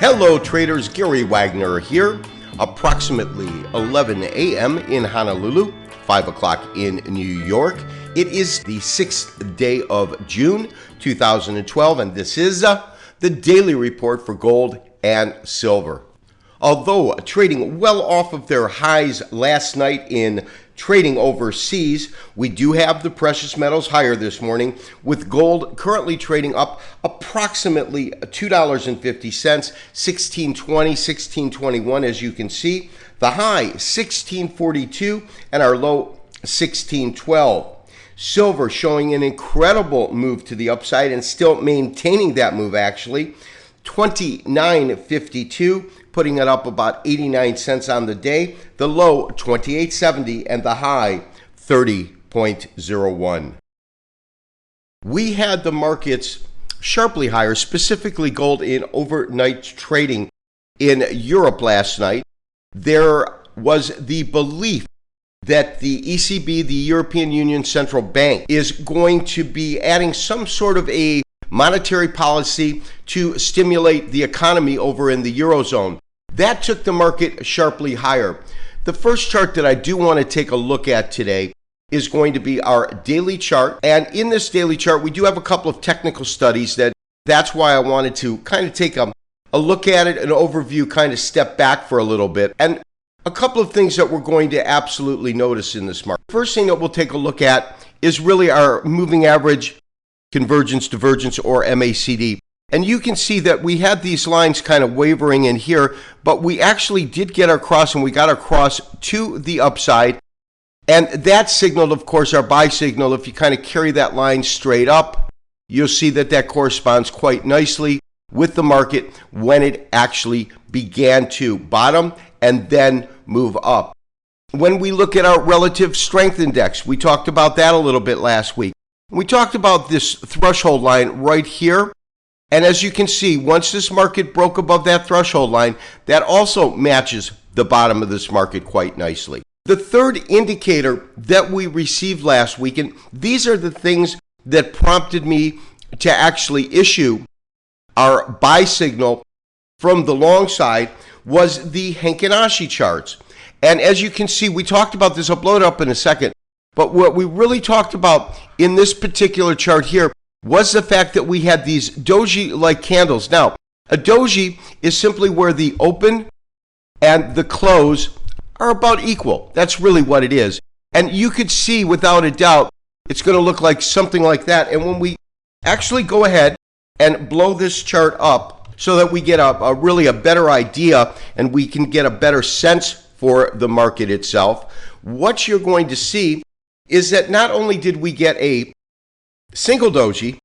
Hello traders, Gary Wagner here. Approximately 11 a.m. in Honolulu, 5 o'clock in New York. It is the 6th day of June 2012, and this is the daily report for gold and silver. Although trading well off of their highs last night in trading overseas, we do have the precious metals higher this morning, with gold currently trading up approximately $2.50, 1620, 1621 as you can see. The high 1642 and our low 1612. Silver showing an incredible move to the upside and still maintaining that move actually. 29.52, putting it up about 89 cents on the day. The low 28.70 and the high 30.01. We had the markets sharply higher, specifically gold in overnight trading in Europe last night. There was the belief that the ECB, the European Union Central Bank, is going to be adding some sort of a monetary policy to stimulate the economy over in the Eurozone. That took the market sharply higher. The first chart that I do want to take a look at today is going to be our daily chart. And in this daily chart, we do have a couple of technical studies that's why I wanted to kind of take a look at it, an overview, kind of step back for a little bit. And a couple of things that we're going to absolutely notice in this market. First thing that we'll take a look at is really our moving average convergence, divergence, or MACD. And you can see that we had these lines kind of wavering in here, but we actually did get our cross, and we got our cross to the upside. And that signaled, of course, our buy signal. If you kind of carry that line straight up, you'll see that that corresponds quite nicely with the market when it actually began to bottom and then move up. When we look at our relative strength index, we talked about that a little bit last week. We talked about this threshold line right here. And as you can see, once this market broke above that threshold line, that also matches the bottom of this market quite nicely. The third indicator that we received last week, and these are the things that prompted me to actually issue our buy signal from the long side, was the Heikin Ashi charts. And as you can see, we talked about this, I'll blow it up in a second, but what we really talked about in this particular chart here was the fact that we had these doji-like candles. Now, a doji is simply where the open and the close are about equal. That's really what it is. And you could see without a doubt, it's going to look like something like that. And when we actually go ahead and blow this chart up so that we get really a better idea and we can get a better sense for the market itself, what you're going to see is that not only did we get a single doji,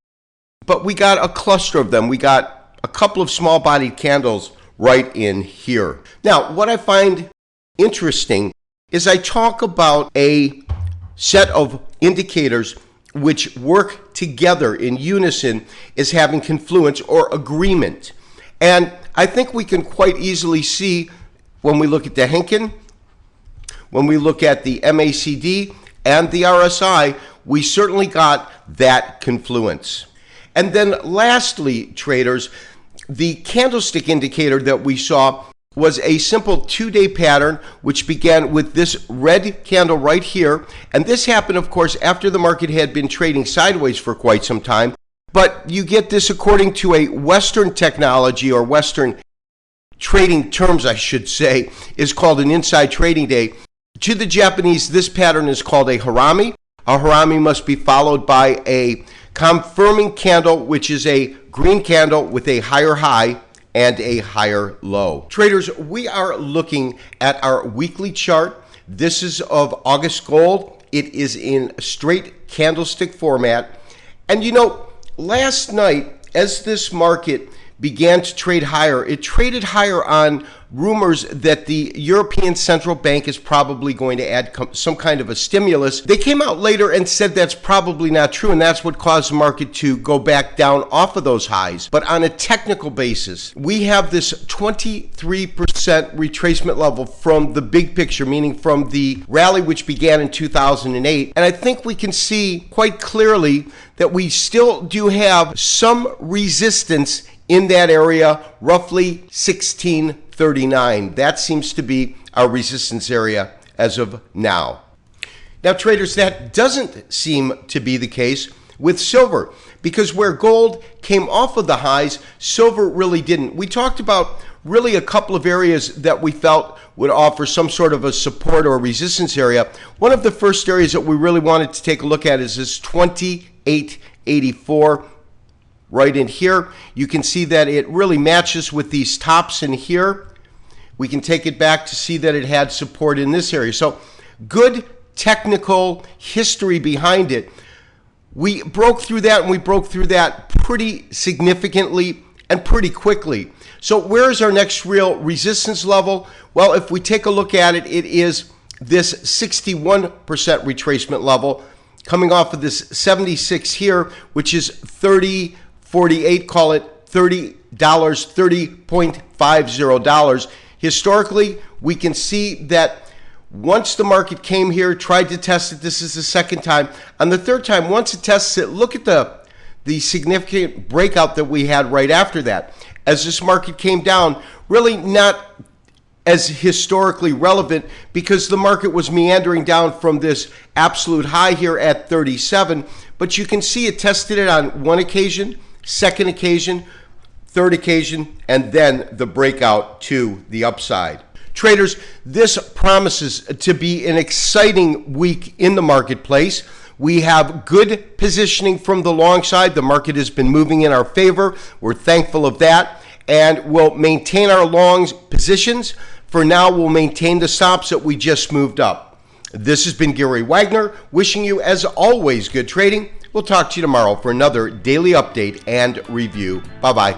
but we got a cluster of them. We got a couple of small-bodied candles right in here. Now, what I find interesting is I talk about a set of indicators which work together in unison as having confluence or agreement. And I think we can quite easily see when we look at the Heikin, when we look at the MACD and the RSI, we certainly got that confluence. And then lastly, traders, the candlestick indicator that we saw was a simple 2-day pattern which began with this red candle right here. And this happened, of course, after the market had been trading sideways for quite some time. But you get this according to a Western technology, or Western trading terms, I should say, is called an inside trading day. To the Japanese, this pattern is called a harami. A harami must be followed by a confirming candle, which is a green candle with a higher high and a higher low. Traders, we are looking at our weekly chart. This is of August gold. It is in straight candlestick format. And you know, last night, as this market began to trade higher, it traded higher on rumors that the European Central Bank is probably going to add some kind of a stimulus. They came out later and said that's probably not true, and that's what caused the market to go back down off of those highs. But on a technical basis, we have this 23% retracement level from the big picture, meaning from the rally which began in 2008. And I think we can see quite clearly that we still do have some resistance in that area, roughly 1639. That seems to be our resistance area as of now. Now, traders, that doesn't seem to be the case with silver, because where gold came off of the highs, silver really didn't. We talked about really a couple of areas that we felt would offer some sort of a support or resistance area. One of the first areas that we really wanted to take a look at is this 2884 right in here. You can see that it really matches with these tops in here. We can take it back to see that it had support in this area. So good technical history behind it. We broke through that, and we broke through that pretty significantly and pretty quickly. So where is our next real resistance level? Well, if we take a look at it, it is this 61% retracement level coming off of this 76 here, which is 30.48, call it $30, $30.50. Historically, we can see that once the market came here, tried to test it, this is the second time. On the third time, once it tests it, look at the significant breakout that we had right after that. As this market came down, really not as historically relevant because the market was meandering down from this absolute high here at 37. But you can see it tested it on one occasion, second occasion, third occasion, and then the breakout to the upside. Traders, this promises to be an exciting week in the marketplace. We have good positioning from the long side. The market has been moving in our favor. We're thankful of that, and we'll maintain our long positions. For now, we'll maintain the stops that we just moved up. This has been Gary Wagner, wishing you, as always, good trading. We'll talk to you tomorrow for another daily update and review. Bye-bye.